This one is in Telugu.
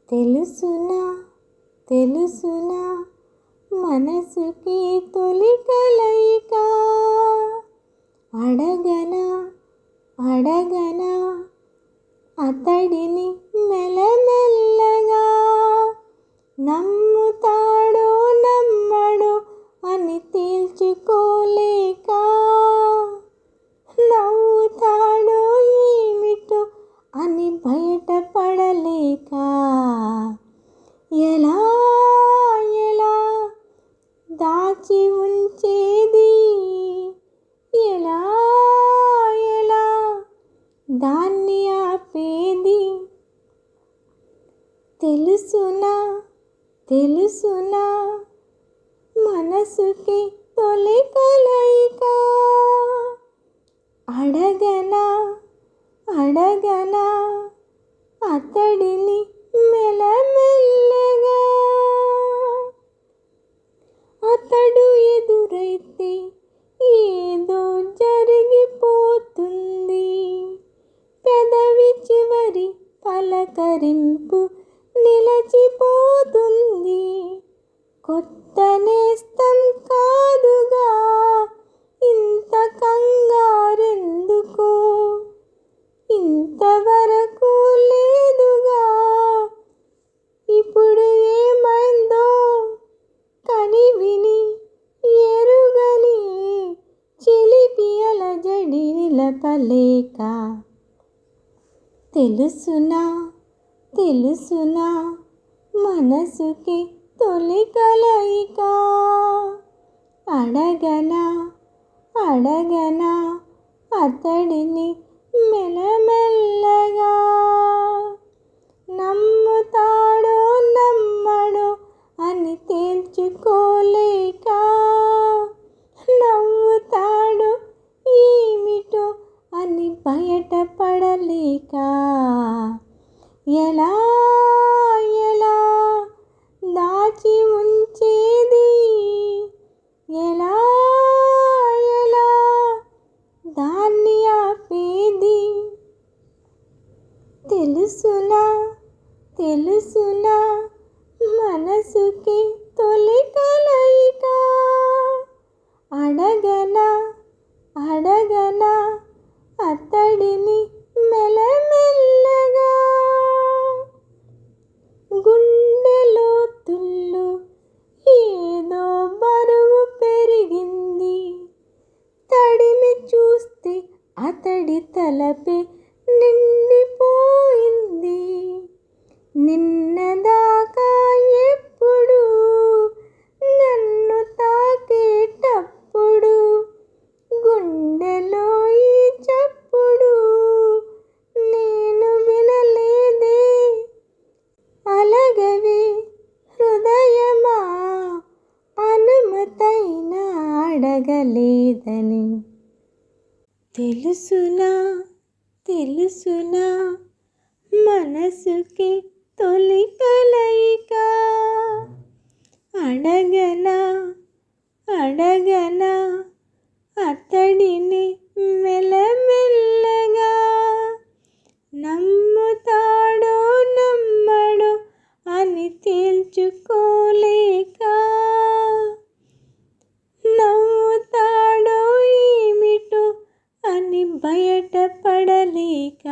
తెలుసునా తెలుసునా మనసుకి తొలి కలయిక అడగనా అడగనా అతడిని మెల్లమెల్లగా నమ్ముతాడో నమ్మడో అని తేల్చుకోలేక నవ్వుతాడో ఏమిటో అని బయటపడలేక ఎలా ఎలా దాచి ఉంచేది ఎలా ఎలా దాన్ని ఆపేది తెలుసునా తెలుసునా మనసుకి తొలి కలయిక అడగనా అడగనా అతడిని మెల్లమెల్లగా అతడు ఎదురైతే ఏదో జరిగిపోతుంది పెదవి చివరి పలకరింపు నిలచిపోతుంది కొత్త నేస్తం కాదుగా ఇంత కంగారెందుకో ఇంతవరకు లేదుగా ఇప్పుడు ఏమైందో కని విని ఎరుగని చిలిపి అలజడి నిలపలేక తెలుసునా తెలుసునా మనసుకి తొలి కలయిక అడగనా అడగనా అతడిని మెల్లమెల్లగా నమ్ముతాడో నమ్మడో అని తేల్చుకోలేక నవ్వుతాడో ఏమిటో అని బయటపడలేక ఎలా ఎలా దాచి ఉంచేది ఎలా ఎలా దాన్ని ఆపేది తెలుసునా తెలుసునా మనసుకి తొలి కలయిక అడగనా అడగనా అతడిని మెల్లమెల్లగా గుండెలో తుల్లు ఏదో బరువు పెరిగింది తడిమి చూస్తే అతడి తలపే నిండిపోయింది నిన్నదాకా ఎప్పుడు నన్ను తాకేటప్పుడు గుండెలో ఈ చప్పుడు నేను వినలేదే అలగవే హృదయమా అనుమతైనా అడగలేదని తెలుసునా తెలుసునా మనసుకి తొలి కలయిక అడగనా అడగనా అతడిని మెల్లమెల్లగా నమ్ముతాడో నమ్మడో అని తేల్చుకోలేక నవ్వుతాడో ఏమిటో అని బయటపడలేక